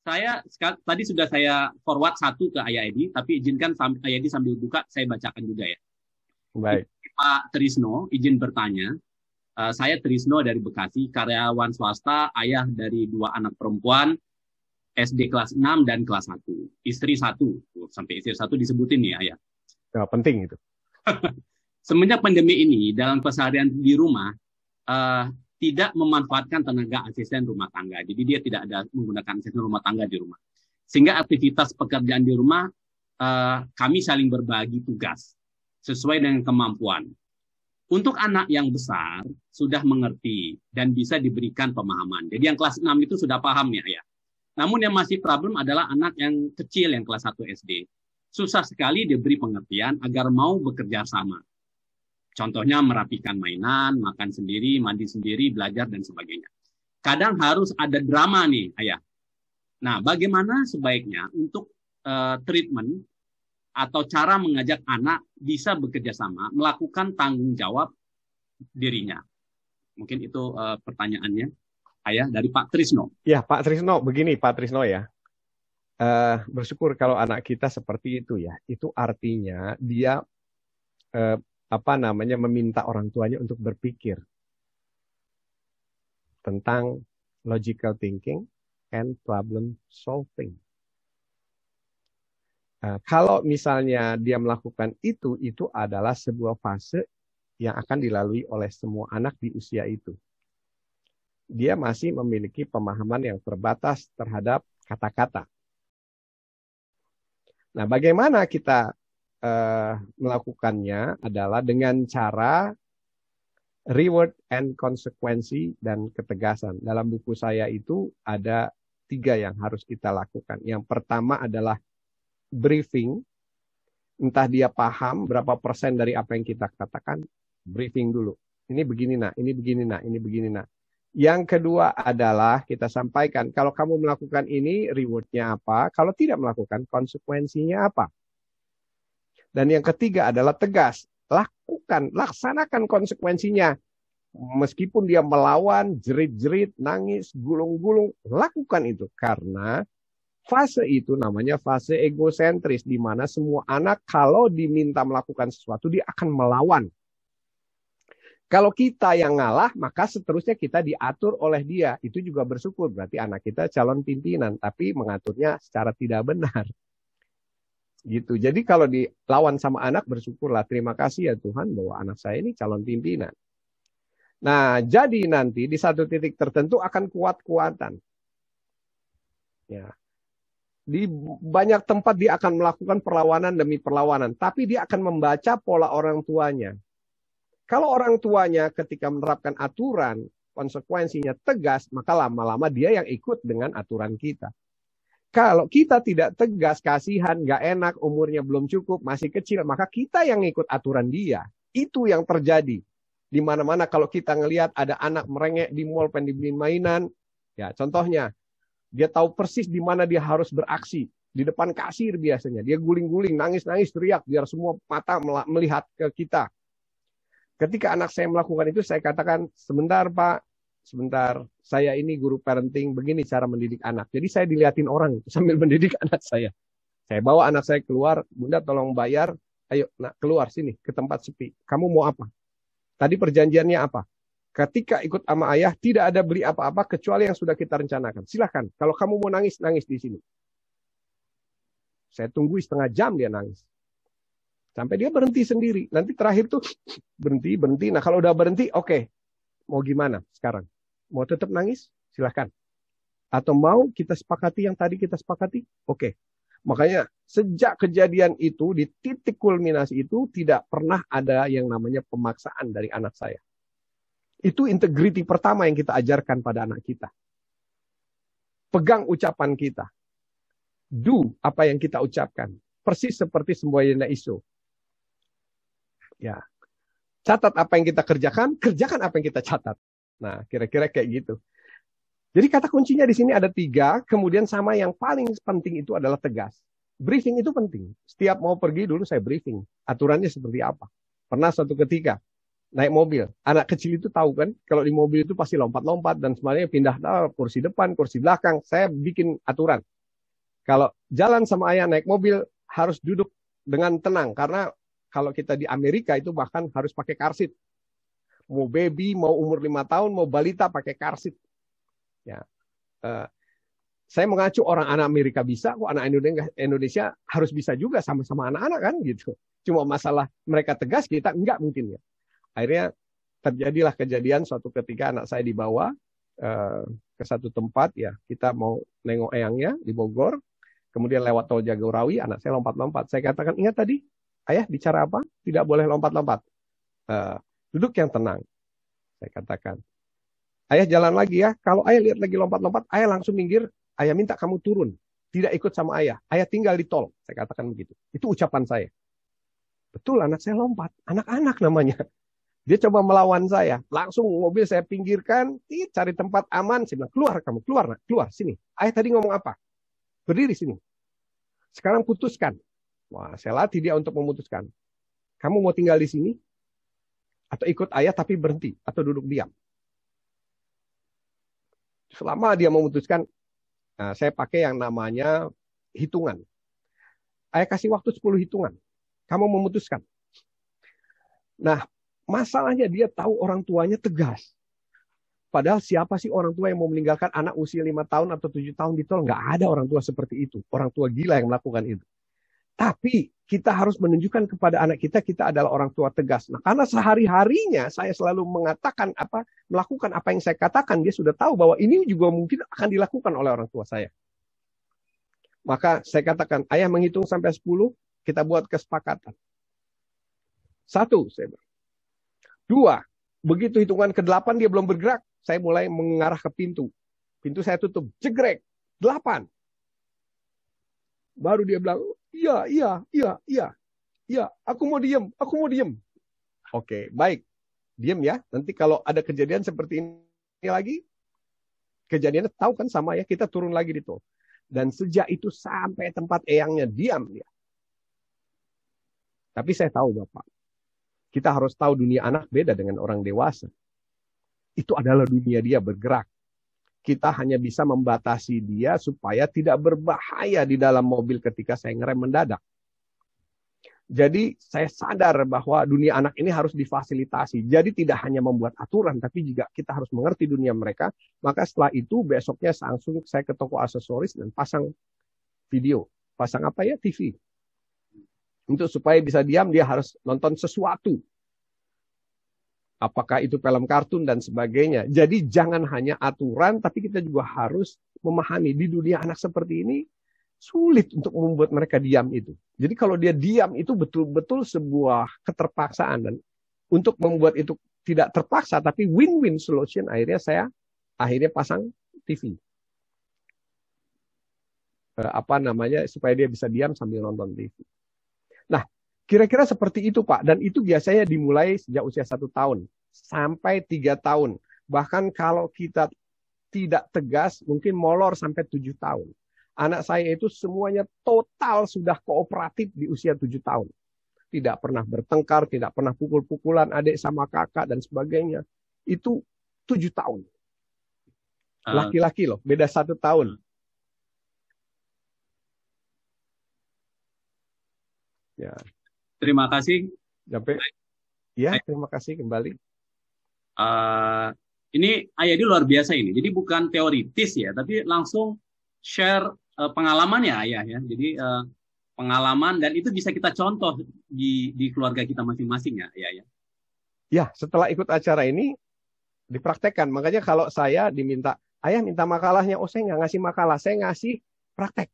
Tadi sudah saya forward satu ke Ayah Edi, tapi izinkan Ayah Edi sambil buka, saya bacakan juga ya. Baik. Pak Trisno, izin bertanya. Saya Trisno dari Bekasi, karyawan swasta, ayah dari 2 anak perempuan, SD kelas 6 dan kelas 1. Istri 1, sampai istri 1 disebutin nih ayah. Nah, penting itu. Semenjak pandemi ini, dalam keseharian di rumah, tidak memanfaatkan tenaga asisten rumah tangga. Jadi dia tidak ada menggunakan asisten rumah tangga di rumah. Sehingga aktivitas pekerjaan di rumah, kami saling berbagi tugas sesuai dengan kemampuan. Untuk anak yang besar, sudah mengerti dan bisa diberikan pemahaman. Jadi yang kelas 6 itu sudah paham ya. Namun yang masih problem adalah anak yang kecil, yang kelas 1 SD. Susah sekali diberi pengertian agar mau bekerja sama. Contohnya merapikan mainan, makan sendiri, mandi sendiri, belajar, dan sebagainya. Kadang harus ada drama nih, ayah. Nah, bagaimana sebaiknya untuk treatment atau cara mengajak anak bisa bekerja sama, melakukan tanggung jawab dirinya. Mungkin itu pertanyaannya, ayah, dari Pak Trisno. Ya, Pak Trisno, begini Pak Trisno ya. Bersyukur kalau anak kita seperti itu ya. Itu artinya dia meminta orang tuanya untuk berpikir tentang logical thinking and problem solving. Kalau misalnya dia melakukan itu adalah sebuah fase yang akan dilalui oleh semua anak di usia itu. Dia masih memiliki pemahaman yang terbatas terhadap kata-kata. Nah, bagaimana kita melakukannya adalah dengan cara reward and konsekuensi dan ketegasan. Dalam buku saya itu ada 3 yang harus kita lakukan. Yang pertama adalah briefing, entah dia paham berapa persen dari apa yang kita katakan, briefing dulu. Ini begini nak, ini begini nak, ini begini nak. Yang kedua adalah kita sampaikan, kalau kamu melakukan ini, rewardnya apa? Kalau tidak melakukan, konsekuensinya apa? Dan yang ketiga adalah tegas. Lakukan, laksanakan konsekuensinya. Meskipun dia melawan, jerit-jerit, nangis, gulung-gulung, lakukan itu. Karena fase itu namanya fase egosentris, di mana semua anak kalau diminta melakukan sesuatu, dia akan melawan. Kalau kita yang ngalah, maka seterusnya kita diatur oleh dia. Itu juga bersyukur, berarti anak kita calon pimpinan, tapi mengaturnya secara tidak benar. Gitu. Jadi kalau dilawan sama anak, bersyukurlah, terima kasih ya Tuhan bahwa anak saya ini calon pimpinan. Nah, jadi nanti di satu titik tertentu akan kuat-kuatan. Ya. Di banyak tempat dia akan melakukan perlawanan demi perlawanan. Tapi dia akan membaca pola orang tuanya. Kalau orang tuanya ketika menerapkan aturan, konsekuensinya tegas, maka lama-lama dia yang ikut dengan aturan kita. Kalau kita tidak tegas, kasihan, gak enak, umurnya belum cukup, masih kecil, maka kita yang ikut aturan dia. Itu yang terjadi. Di mana-mana kalau kita ngelihat ada anak merengek di mall pengen dibeliin mainan, ya contohnya, dia tahu persis di mana dia harus beraksi. Di depan kasir biasanya. Dia guling-guling, nangis-nangis, teriak. Biar semua mata melihat ke kita. Ketika anak saya melakukan itu, saya katakan, sebentar Pak, sebentar. Saya ini guru parenting, begini cara mendidik anak. Jadi saya dilihatin orang sambil mendidik anak saya. Saya bawa anak saya keluar, Bunda tolong bayar. Ayo nak keluar sini ke tempat sepi. Kamu mau apa? Tadi perjanjiannya apa? Ketika ikut sama ayah, tidak ada beli apa-apa kecuali yang sudah kita rencanakan. Silahkan. Kalau kamu mau nangis, nangis di sini. Saya tunggu setengah jam dia nangis. Sampai dia berhenti sendiri. Nanti terakhir tuh berhenti. Nah kalau udah berhenti, oke. Mau gimana sekarang? Mau tetap nangis? Silahkan. Atau mau kita sepakati yang tadi kita sepakati? Oke. Makanya sejak kejadian itu, di titik kulminasi itu, tidak pernah ada yang namanya pemaksaan dari anak saya. Itu integriti pertama yang kita ajarkan pada anak kita. Pegang ucapan kita. Do apa yang kita ucapkan. Persis seperti semboyana iso. Ya. Catat apa yang kita kerjakan apa yang kita catat. Nah, kira-kira kayak gitu. Jadi kata kuncinya di sini ada 3, kemudian sama yang paling penting itu adalah tegas. Briefing itu penting. Setiap mau pergi dulu saya briefing. Aturannya seperti apa. Pernah suatu ketika naik mobil. Anak kecil itu tahu kan, kalau di mobil itu pasti lompat-lompat dan semuanya pindah kursi depan, kursi belakang. Saya bikin aturan. Kalau jalan sama ayah naik mobil harus duduk dengan tenang. Karena kalau kita di Amerika itu bahkan harus pakai car seat. Mau baby, mau umur 5 tahun, mau balita pakai car seat. Ya. Saya mengacu orang anak Amerika bisa, kok anak Indonesia harus bisa juga sama-sama anak-anak kan gitu. Cuma masalah mereka tegas, kita enggak mungkin ya. Akhirnya terjadilah kejadian suatu ketika anak saya dibawa ke satu tempat ya, kita mau nengok eyangnya di Bogor, kemudian lewat tol Jagorawi, anak saya lompat-lompat. Saya katakan, ingat tadi, ayah bicara apa? Tidak boleh lompat-lompat. Duduk yang tenang. Saya katakan, ayah jalan lagi ya. Kalau ayah lihat lagi lompat-lompat, ayah langsung minggir. Ayah minta kamu turun. Tidak ikut sama ayah. Ayah tinggal di tol. Saya katakan begitu. Itu ucapan saya. Betul, anak saya lompat. Anak-anak namanya. Dia coba melawan saya. Langsung mobil saya pinggirkan. Cari tempat aman. Saya bilang, keluar kamu. Keluar, nak. Keluar, sini. Ayah tadi ngomong apa? Berdiri sini. Sekarang putuskan. Wah, saya latih dia untuk memutuskan. Kamu mau tinggal di sini? Atau ikut ayah tapi berhenti? Atau duduk diam? Selama dia memutuskan, saya pakai yang namanya hitungan. Ayah kasih waktu 10 hitungan. Kamu memutuskan. Nah, masalahnya dia tahu orang tuanya tegas. Padahal siapa sih orang tua yang mau meninggalkan anak usia 5 tahun atau 7 tahun di tol? Nggak ada orang tua seperti itu. Orang tua gila yang melakukan itu. Tapi kita harus menunjukkan kepada anak kita, kita adalah orang tua tegas. Nah, karena sehari-harinya saya selalu mengatakan melakukan apa yang saya katakan, dia sudah tahu bahwa ini juga mungkin akan dilakukan oleh orang tua saya. Maka saya katakan, ayah menghitung sampai 10, kita buat kesepakatan. 1, saya bilang. 2, begitu hitungan ke-8 dia belum bergerak, saya mulai mengarah ke pintu. Pintu saya tutup, jegrek, 8. Baru dia bilang, iya, aku mau diem. Oke, baik. Diem ya, nanti kalau ada kejadian seperti ini lagi, kejadiannya tahu kan sama ya, kita turun lagi di tol. Dan sejak itu sampai tempat eyangnya diam dia. Tapi saya tahu Bapak, kita harus tahu dunia anak beda dengan orang dewasa. Itu adalah dunia dia bergerak. Kita hanya bisa membatasi dia supaya tidak berbahaya di dalam mobil ketika saya ngerem mendadak. Jadi saya sadar bahwa dunia anak ini harus difasilitasi. Jadi tidak hanya membuat aturan, tapi juga kita harus mengerti dunia mereka. Maka setelah itu besoknya langsung saya ke toko aksesoris dan pasang video. Pasang apa ya? TV. Untuk supaya bisa diam, dia harus nonton sesuatu. Apakah itu film kartun dan sebagainya. Jadi jangan hanya aturan, tapi kita juga harus memahami di dunia anak seperti ini, sulit untuk membuat mereka diam itu. Jadi kalau dia diam itu betul-betul sebuah keterpaksaan. Dan untuk membuat itu tidak terpaksa, tapi win-win solution, akhirnya saya pasang TV. Supaya dia bisa diam sambil nonton TV. Nah, kira-kira seperti itu Pak, dan itu biasanya dimulai sejak usia 1 tahun sampai 3 tahun. Bahkan kalau kita tidak tegas, mungkin molor sampai 7 tahun. Anak saya itu semuanya total sudah kooperatif di usia 7 tahun. Tidak pernah bertengkar, tidak pernah pukul-pukulan adik sama kakak dan sebagainya. Itu 7 tahun. Laki-laki loh, beda 1 tahun. Ya. Terima kasih. Ya, terima kasih kembali. Ini Ayadi luar biasa ini. Jadi bukan teoritis ya, tapi langsung share pengalamannya Ayah ya. Jadi pengalaman dan itu bisa kita contoh di keluarga kita masing-masing ya Ayah ya. Ya, setelah ikut acara ini dipraktekkan. Makanya kalau saya diminta, ayah minta makalahnya, saya nggak ngasih makalah, saya ngasih praktek.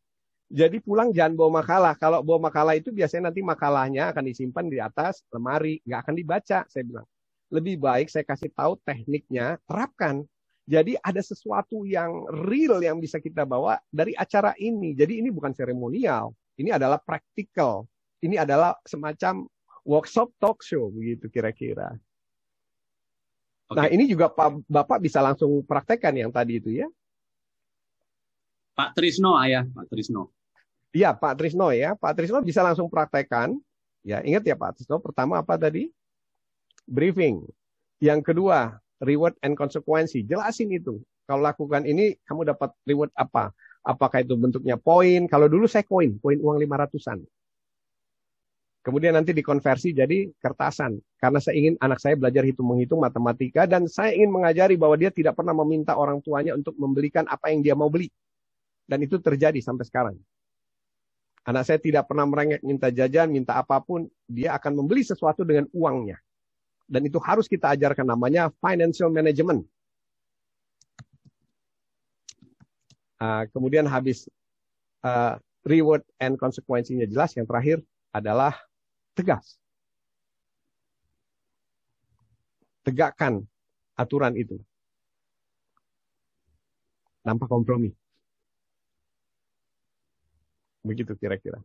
Jadi pulang jangan bawa makalah. Kalau bawa makalah itu biasanya nanti makalahnya akan disimpan di atas lemari, nggak akan dibaca. Saya bilang, lebih baik saya kasih tahu tekniknya, terapkan. Jadi ada sesuatu yang real yang bisa kita bawa dari acara ini. Jadi ini bukan seremonial, ini adalah practical. Ini adalah semacam workshop talk show begitu kira-kira. Okay. Nah ini juga Bapak bisa langsung praktekkan yang tadi itu ya. Pak Trisno Ayah, Pak Trisno. Iya, Pak Trisno ya. Pak Trisno bisa langsung praktekkan. Ya, ingat ya Pak Trisno, pertama apa tadi? Briefing. Yang kedua, reward and konsekuensi. Jelasin itu. Kalau lakukan ini, kamu dapat reward apa? apakah itu bentuknya poin. Kalau dulu saya poin uang 500-an. Kemudian nanti dikonversi jadi kertasan. Karena saya ingin anak saya belajar hitung-menghitung matematika, dan saya ingin mengajari bahwa dia tidak pernah meminta orang tuanya untuk membelikan apa yang dia mau beli. Dan itu terjadi sampai sekarang. Anak saya tidak pernah merengek minta jajan, minta apapun. Dia akan membeli sesuatu dengan uangnya. Dan itu harus kita ajarkan, namanya financial management. Kemudian habis reward and konsekuensinya jelas, yang terakhir adalah tegas. Tegakkan aturan itu tanpa kompromi. Begitu kira-kira.